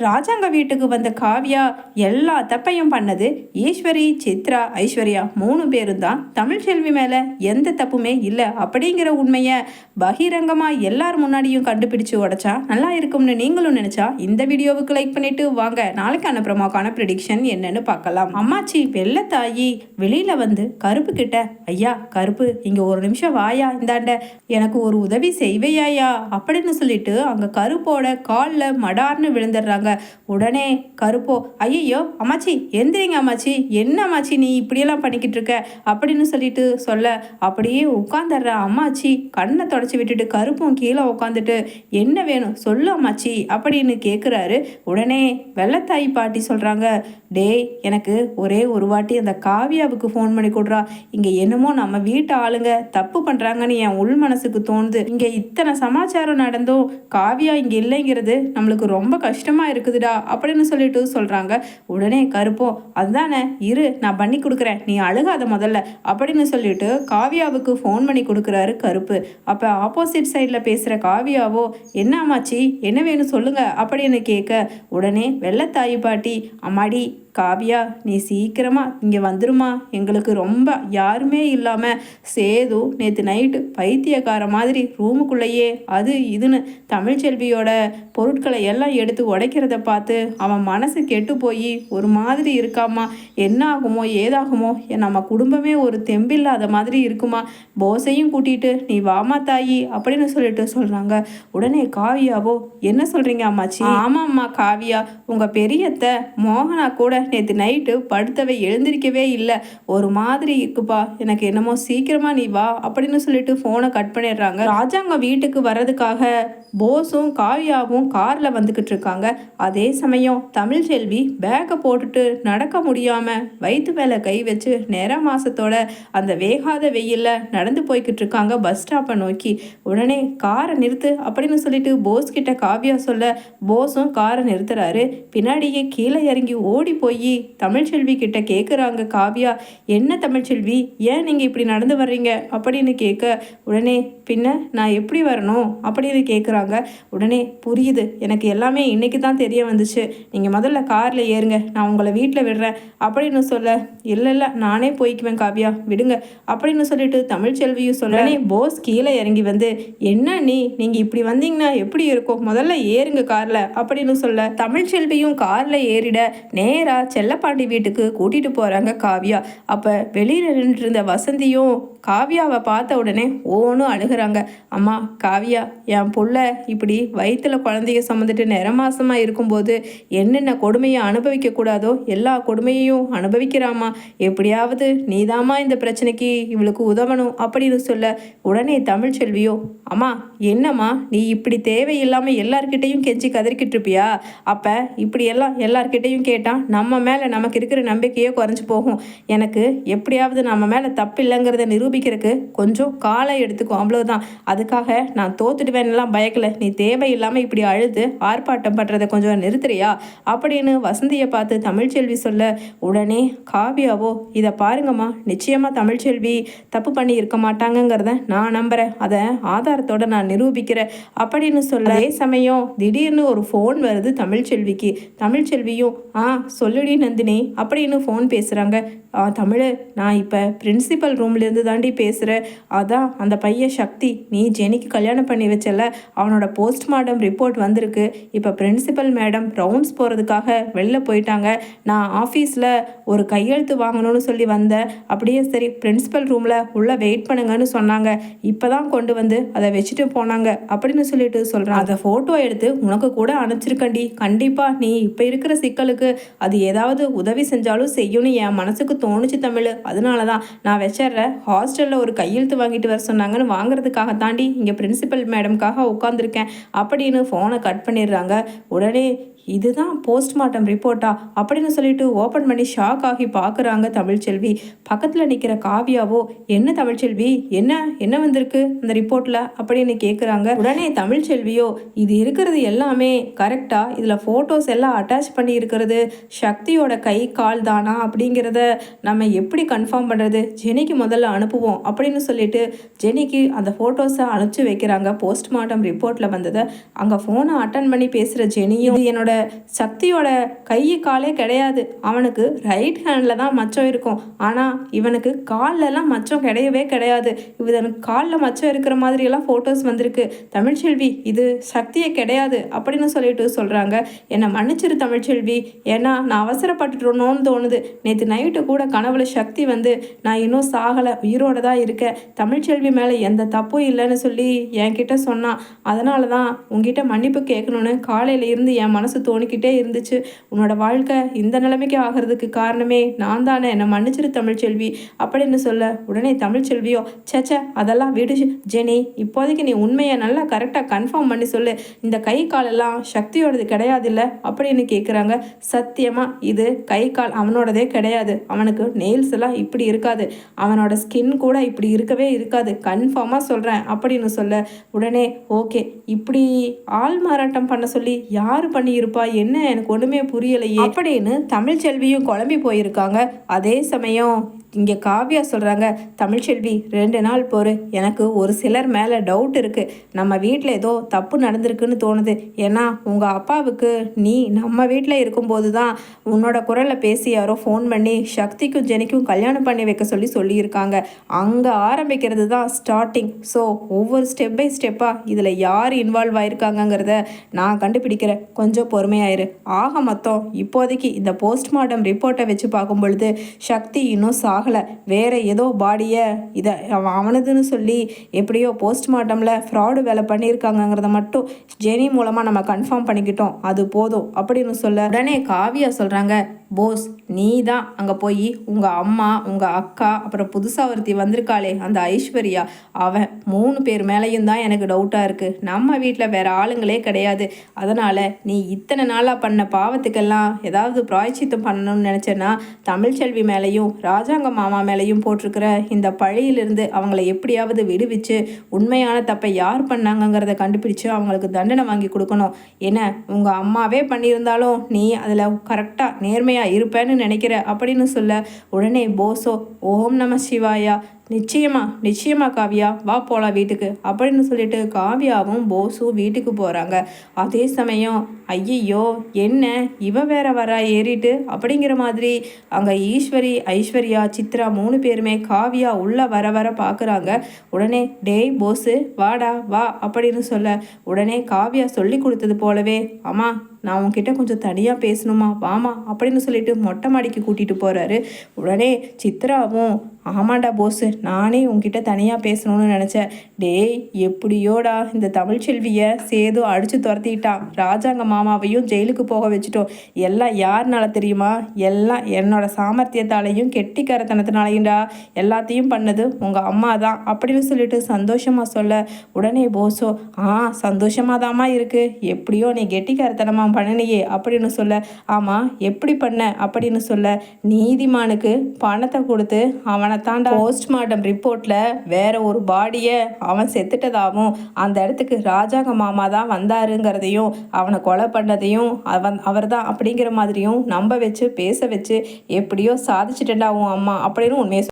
ராஜாங்க வீட்டுக்கு வந்த காவ்யா எல்லா தப்பையும் பண்ணது ஈஸ்வரி, சித்ரா, ஐஸ்வர்யா 3 பேரும் தான். தமிழ்ச்செல்வி மேலே எந்த தப்புமே இல்லை அப்படிங்கிற உண்மையை பகிரங்கமாக எல்லார் முன்னாடியும் கண்டுபிடிச்சு உடைச்சா நல்லா இருக்கும்னு நீங்களும் நினச்சா இந்த வீடியோவுக்கு லைக் பண்ணிட்டு வாங்க நாளைக்கான ப்ரோமோக்கான ப்ரெடிக்ஷன் என்னன்னு பார்க்கலாம். அம்மாச்சி வெள்ளத்தாயி வெளியில் வந்து கருப்பு கிட்ட, ஐயா கருப்பு இங்கே ஒரு நிமிஷம் வாயா, இந்தாண்ட எனக்கு ஒரு உதவி செய்வையாயா அப்படின்னு சொல்லிட்டு அங்கே கருப்போட காலில் மடார்னு விழுந்துடுறாங்க. உடனே கருப்போ, ஐயோ அம்மாச்சி எந்திரிங்க அம்மாச்சி, என்ன அம்மாச்சி நீ இப்படியெல்லாம் பண்ணிக்கிட்டு இருக்க அப்படின்னு சொல்லிட்டு சொல்ல அப்படியே உட்காந்துடுற அம்மாச்சி கண்ணை தொடச்சி விட்டுட்டு கருப்பும் கீழே உட்காந்துட்டு, என்ன வேணும் சொல்லு அம்மாச்சி அப்படின்னு கேட்குறாரு. உடனே வெள்ளத்தாயி பாட்டி சொல்கிறாங்க, டேய் எனக்கு ஒரே ஒரு வாட்டி அந்த காவியாவுக்கு ஃபோன் பண்ணி கொடுறா, இங்கே என்னமோ நம்ம வீட்டு ஆளுங்க தப்பு பண்ணுறாங்கன்னு என் உள் மனசுக்கு தோணுது. இங்கே இத்தனை சமாச்சாரம் நடந்தும் காவியா இங்கே இல்லைங்கிறது நம்மளுக்கு ரொம்ப கஷ்டமாக இருக்குதுடா அப்படின்னு சொல்லிட்டு சொல்கிறாங்க. உடனே கருப்போ, அதுதானே இரு நான் பண்ணி கொடுக்குறேன், நீ அழுகாத முதல்ல அப்படின்னு சொல்லிட்டு காவியாவுக்கு ஃபோன் பண்ணி கொடுக்குறாரு கருப்பு. அப்போ ஆப்போசிட் சைடில் பேசுகிற காவியாவோ, என்ன ஆமாச்சி என்ன வேணும் சொல்லுங்க அப்படின்னு கேட்க, உடனே வெள்ளத்தாயி பாட்டி, அம்மாடி காவியா நீ சீக்கிரமாக இங்கே வந்துருமா, எங்களுக்கு ரொம்ப யாருமே இல்லாமல் சேது நேற்று நைட்டு பைத்தியக்கார மாதிரி ரூமுக்குள்ளேயே அது இதுன்னு தமிழ்ச்செல்வியோட பொருட்களை எல்லாம் எடுத்து உடைக்கிறத பார்த்து அவன் மனசு கெட்டு போய் ஒரு மாதிரி இருக்காமா, என்ன ஆகுமோ ஏதாகுமோ, நம்ம குடும்பமே ஒரு தெம்பில்லாத மாதிரி இருக்குமா, போஸையும் கூட்டிகிட்டு நீ வாமா தாயி அப்படின்னு சொல்லிட்டு சொல்கிறாங்க. உடனே காவியாவோ, என்ன சொல்கிறீங்க அம்மாச்சி? ஆமாம்மா காவியா, உங்கள் பெரியத்தை மோகனா கூட நேற்று நைட்டு படுத்தவை எழுந்திருக்கவே இல்லை, ஒரு மாதிரி இருக்குப்பா, எனக்கு என்னமோ சீக்கிரமாக நீ வா அப்படின்னு சொல்லிட்டு ஃபோனை கட் பண்ணிடுறாங்க. ராஜாங்க வீட்டுக்கு வர்றதுக்காக போஸும் காவியாவும் காரில் வந்துக்கிட்டு இருக்காங்க. அதே சமயம் தமிழ்ச்செல்வி பேக்கை போட்டுட்டு நடக்க முடியாமல் வயிற்று மேலே கை வச்சு நேர மாசத்தோட அந்த வேகாத வெயிலில் நடந்து போய்கிட்டு இருக்காங்க பஸ் ஸ்டாப்பை நோக்கி. உடனே காரை நிறுத்து அப்படின்னு சொல்லிட்டு போஸ் கிட்ட காவியா சொல்ல, போஸும் காரை நிறுத்துறாரு. பின்னாடியே கீழே இறங்கி ஓடி போய் தமிழ்ச்செல்வி கிட்ட கேட்குறாங்க காவியா, என்ன தமிழ்ச்செல்வி ஏன் நீங்கள் இப்படி நடந்து வர்றீங்க அப்படின்னு கேட்க, உடனே பின்ன நான் எப்படி வரணும் அப்படின்னு கேட்குறாங்க. உடனே புரியுது, எனக்கு எல்லாமே இன்னைக்கு தான் தெரிய வந்துச்சு, நீங்கள் முதல்ல காரில் ஏறுங்க, நான் உங்களை வீட்டில் விடுறேன் அப்படின்னு சொல்ல, இல்லை நானே போய்க்குவேன் காவியா விடுங்க அப்படின்னு சொல்லிட்டு தமிழ்ச்செல்வியும் சொல்ல, போஸ் கீழே இறங்கி வந்து, என்ன நீங்கள் இப்படி வந்தீங்கன்னா எப்படி இருக்கும், முதல்ல ஏறுங்க காரில் அப்படின்னு சொல்ல, தமிழ்ச்செல்வியும் காரில் ஏறிட நேராக செல்லப்பாண்டி வீட்டுக்கு கூட்டிகிட்டு போகிறாங்க காவியா. அப்போ வெளியில் நின்றுட்டு இருந்த வசந்தியும் காவியாவை பார்த்த உடனே ஓன்னு அழுகிறாங்க. அம்மா காவியா, என் புள்ள இப்படி வயிற்றுல குழந்தைய சுமந்துட்டு நிறமாசமாக இருக்கும்போது என்னென்ன கொடுமையை அனுபவிக்கக்கூடாதோ எல்லா கொடுமையையும் அனுபவிக்கிறாமா, எப்படியாவது நீதாம்மா இந்த பிரச்சனைக்கு இவளுக்கு உதவணும் அப்படின்னு சொல்ல, உடனே தமிழ்ச்செல்வியோ, அம்மா என்னம்மா நீ இப்படி தேவையில்லாமல் எல்லார்கிட்டையும் கெஞ்சி கதறிக்கிட்டு இருப்பியா, அப்போ இப்படியெல்லாம் எல்லார்கிட்டையும் கேட்டால் நம்ம மேலே நமக்கு இருக்கிற நம்பிக்கையே குறைஞ்சி போகும், எனக்கு எப்படியாவது நம்ம மேலே தப்பு இல்லைங்கிறத நிரூபிக்கிறதுக்கு கொஞ்சம் காலை எடுத்துக்கும் அவ்வளோதான், அதுக்காக நான் தோத்துடுவேன்லாம் பயக்கலை, நீ தேவையில்லாமல் இப்படி அழுது ஆர்ப்பாட்டம் பண்ணுறதை கொஞ்சம் நிறுத்துறியா அப்படின்னு வசந்தியை பார்த்து தமிழ்ச்செல்வி சொல்ல, உடனே காவியாவோ, இதை பாருங்கம்மா நிச்சயமாக தமிழ்ச்செல்வி தப்பு பண்ணி இருக்க மாட்டாங்கங்கிறத நான் நம்புகிறேன், அதை ஆதாரத்தோட நான் நிரூபிக்கிறேன் அப்படின்னு சொல்ல, அதே சமயம் திடீர்னு ஒரு ஃபோன் வருது தமிழ்ச்செல்விக்கு. தமிழ்ச்செல்வியும், சொல்லுடி நந்தினி அப்படின்னு ஃபோன் பேசுகிறாங்க. தமிழ், நான் இப்போ பிரின்சிபல் ரூம்லேருந்து தாண்டி பேசுகிறேன், அதான் அந்த பையன் சக்தி நீ ஜெனிக்கு கல்யாணம் பண்ணி வச்சல, அவனோட போஸ்ட்மார்ட்டம் ரிப்போர்ட் வந்திருக்கு, இப்போ பிரின்சிபல் மேடம் ரவுண்ட்ஸ் போகிறதுக்காக வெளில போயிட்டாங்க, நான் ஆஃபீஸில் ஒரு கையெழுத்து வாங்கணும்னு சொல்லி வந்தேன், அப்படியே சரி பிரின்சிபல் ரூமில் உள்ளே வெயிட் பண்ணுங்கன்னு சொன்னாங்க, இப்போ தான் கொண்டு வந்து அதை வச்சுட்டு போனாங்க அப்படின்னு சொல்லிட்டு சொல்கிறேன், அதை ஃபோட்டோ எடுத்து உனக்கு கூட அனுப்பிச்சிருக்கண்டி, கண்டிப்பாக நீ இப்போ இருக்கிற சிக்கலுக்கு அது ஏதாவது உதவி செஞ்சாலும் செய்யணும்னு என் மனசுக்கு தோணுச்சு தமிழ், அதனால தான் நான் வச்சிட்றேன், ஹாஸ்டலில் ஒரு கையெழுத்து வாங்கிட்டு வர சொன்னாங்கன்னு வாங்குறதுக்காக தாண்டி இங்கே பிரின்சிபல் மேடம்காக உட்காந்துருக்கேன் அப்படின்னு ஃபோனை கட் பண்ணிடுறாங்க. உடனே இதுதான் போஸ்ட்மார்ட்டம் ரிப்போர்ட்டா அப்படின்னு சொல்லிட்டு ஓப்பன் பண்ணி ஷாக் ஆகி பார்க்குறாங்க தமிழ்ச்செல்வி. பக்கத்தில் நிற்கிற காவியாவோ, என்ன தமிழ்ச்செல்வி என்ன வந்திருக்கு அந்த ரிப்போர்ட்டில் அப்படின்னு கேட்குறாங்க. உடனே தமிழ்ச்செல்வியோ, இது இருக்கிறது எல்லாமே கரெக்டாக இதில் ஃபோட்டோஸ் எல்லாம் அட்டாச் பண்ணி இருக்கிறது சக்தியோட கை கால் தானா அப்படிங்கிறத நம்ம எப்படி கன்ஃபார்ம் பண்ணுறது, ஜெனிக்கு முதல்ல அனுப்புவோம் அப்படின்னு சொல்லிட்டு ஜெனிக்கு அந்த ஃபோட்டோஸை அனுப்பிச்சு வைக்கிறாங்க. போஸ்ட்மார்ட்டம் ரிப்போர்ட்டில் வந்ததை அங்கே ஃபோனை அட்டன் பண்ணி பேசுகிற ஜெனியும், இது என்னோட அவனோட சக்தியோட கை காலே கிடையாது. அவனுக்கு ரைட் ஹேண்டில் தான் மச்சம் இருக்கும். ஆனால் இவனுக்கு கால்லலாம் மச்சம் கிடையவே கிடையாது. இவனுக்கு காலில் மச்சம் இருக்கிற மாதிரியெல்லாம் ஃபோட்டோஸ் வந்திருக்கு. தமிழ்ச்செல்வி இது சக்தியே கிடையாது அப்படின்னு சொல்லிட்டு சொல்கிறாங்க. என்னை மன்னிச்சிரு தமிழ்ச்செல்வி, ஏன்னா நான் அவசரப்பட்டுட்டோன்னு தோணுது. நேற்று நைட்டு கூட கனவுல சக்தி வந்து நான் இன்னும் சாகலை, உயிரோடு தான் இருக்கேன், தமிழ்ச்செல்வி மேலே எந்த தப்பும் இல்லைன்னு சொல்லி என்கிட்ட சொன்னான். அதனால தான் உங்ககிட்ட மன்னிப்பு கேட்கணுன்னு காலையில் இருந்து என் மனசு தோணிக்கிட்டே இருந்துச்சு. உன்னோட வாழ்க்கை இந்த நிலைமைக்கு ஆகிறதுக்கு காரணமே நான் தானே, என்னை மன்னிச்சிரு தமிழ்ச்செல்வி அப்படின்னு சொல்ல உடனே தமிழ்ச்செல்வியோ சேச்சே அதெல்லாம் விடு ஜெனி, இப்போதைக்கு நீ உண்மையை நல்லா கரெக்டாக கன்ஃபார்ம் பண்ணி சொல்லு, இந்த கை காலெல்லாம் சக்தியோடது கிடையாது இல்லை அப்படின்னு கேட்குறாங்க. சத்தியமாக இது கை கால் அவனோடதே கிடையாது. அவனுக்கு நெயில்ஸ் எல்லாம் இப்படி இருக்காது, அவனோட ஸ்கின் கூட இப்படி இருக்கவே இருக்காது, கன்ஃபார்மாக சொல்கிறேன் அப்படின்னு சொல்ல உடனே ஓகே, இப்படி ஆள் மாறாட்டம் பண்ண சொல்லி யார் பண்ணியிருப்பா என்ன, எனக்கு ஒன்றுமே புரியலையே அப்படின்னு தமிழ்ச்செல்வியும் குழம்பி போயிருக்காங்க. அதே சமயம் இங்கே காவ்யா சொல்கிறாங்க, தமிழ்ச்செல்வி 2 நாள் பொறு, எனக்கு ஒரு சிலர் மேலே டவுட் இருக்குது. நம்ம வீட்டில் ஏதோ தப்பு நடந்திருக்குன்னு தோணுது. ஏன்னா உங்கள் அப்பாவுக்கு நீ நம்ம வீட்டில் இருக்கும்போது தான் உன்னோட குரலில் பேசி யாரோ ஃபோன் பண்ணி சக்திக்கும் ஜெனிக்கும் கல்யாணம் பண்ணி வைக்க சொல்லியிருக்காங்க. அங்கே ஆரம்பிக்கிறது தான் ஸ்டார்டிங். ஸோ ஒவ்வொரு ஸ்டெப் பை ஸ்டெப்பாக இதில் யார் இன்வால்வ் ஆயிருக்காங்கங்கிறத நான் கண்டுபிடிக்கிறேன், கொஞ்சம் பொறுமையாயிரு. ஆக மொத்தம் இப்போதைக்கு இந்த போஸ்ட்மார்ட்டம் ரிப்போர்ட்டை வச்சு பார்க்கும் பொழுது சக்தி இன்னும் ஆகலை, வேற ஏதோ பாடியை இதை அவனதுன்னு சொல்லி எப்படியோ போஸ்ட்மார்ட்டமில் ஃப்ராடு வேலை பண்ணியிருக்காங்கங்கிறத மட்டும் ஜெனி மூலமாக நம்ம கன்ஃபார்ம் பண்ணிக்கிட்டோம், அது போதும் அப்படின்னு சொல்ல உடனே காவியா சொல்கிறாங்க, போஸ் நீ தான் அங்கே போய் உங்கள் அம்மா உங்கள் அக்கா அப்புறம் புதுசாக ஒருத்தி வந்திருக்காளே அந்த ஐஸ்வர்யா, அவன் 3 பேர் மேலேயும் தான் எனக்கு டவுட்டாக இருக்குது. நம்ம வீட்டில் வேறு ஆளுங்களே கிடையாது. அதனால் நீ இத்தனை நாளாக பண்ண பாவத்துக்கெல்லாம் ஏதாவது பிராய்ச்சித்தம் பண்ணணும்னு நினச்சேன்னா தமிழ்ச்செல்வி மேலேயும் ராஜாங்க மாமா மேலேயும் போட்டிருக்கிற இந்த பழியிலிருந்து அவங்கள எப்படியாவது விடுவிச்சு உண்மையான தப்பை யார் பண்ணாங்கங்கிறத கண்டுபிடிச்சு அவங்களுக்கு தண்டனை வாங்கி கொடுக்கணும். ஏன்னா உங்கள் அம்மாவே பண்ணியிருந்தாலும் நீ அதில் கரெக்டாக நேர்மையாக இருப்பேன்னு நினைக்கிற அப்படின்னு சொல்ல உடனே போஸோ ஓம் நம சிவாயா, நிச்சயமா காவியா வா போகலாம் வீட்டுக்கு அப்படின்னு சொல்லிட்டு காவியாவும் போஸும் வீட்டுக்கு போகிறாங்க. அதே சமயம் ஐயையோ என்ன இவ வேற வரா ஏறிட்டு அப்படிங்கிற மாதிரி அங்கே ஈஸ்வரி ஐஸ்வர்யா சித்ரா 3 பேருமே காவியா உள்ளே வர பார்க்குறாங்க. உடனே டேய் போஸு வாடா வா அப்படின்னு சொல்ல உடனே காவியா சொல்லி கொடுத்தது போலவே அம்மா நான் உன்கிட்ட கொஞ்சம் தனியாக பேசணுமா வாமா அப்படின்னு சொல்லிட்டு மொட்டை மாடிக்கு கூட்டிகிட்டு போகிறாரு. உடனே சித்ராவும் ஆமாண்டா போஸு நானே உன்கிட்ட தனியாக பேசணும்னு நினச்சேன். டேய் எப்படியோடா இந்த தமிழ்ச்செல்வியை சேது அடித்து துரத்திட்டான், ராஜாங்க மாமாவையும் ஜெயிலுக்கு போக வச்சுட்டோம். எல்லாம் யாருனால தெரியுமா, எல்லாம் என்னோட சாமர்த்தியத்தாலையும் கெட்டிக்காரத்தனத்தினாலையும்டா, எல்லாத்தையும் பண்ணது உங்கள் அம்மா தான் அப்படின்னு சொல்லிட்டு சந்தோஷமாக சொல்ல உடனே போஸோ சந்தோஷமாக தாம்மா இருக்குது, எப்படியோ நீ கெட்டிக்காரத்தனமாக பண்ணனையே அப்படின்னு சொல்ல ஆமாம் எப்படி பண்ண அப்படின்னு சொல்ல நீதிமானுக்கு பணத்தை கொடுத்து அவனை தாண்டா போஸ்ட்மார்ட்டம் ரிப்போர்ட்டில் வேற ஒரு பாடியை அவன் செத்துட்டதாகவும் அந்த இடத்துக்கு ராஜாங்க மாமா தான் வந்தாருங்கிறதையும் அவனை கொலை பண்ணதையும் அவர் தான் அப்படிங்கிற மாதிரியும் நம்ப வச்சு பேச வச்சு எப்படியோ சாதிச்சுட்டேன்டா உன் அம்மா அப்படின்னு உண்மையை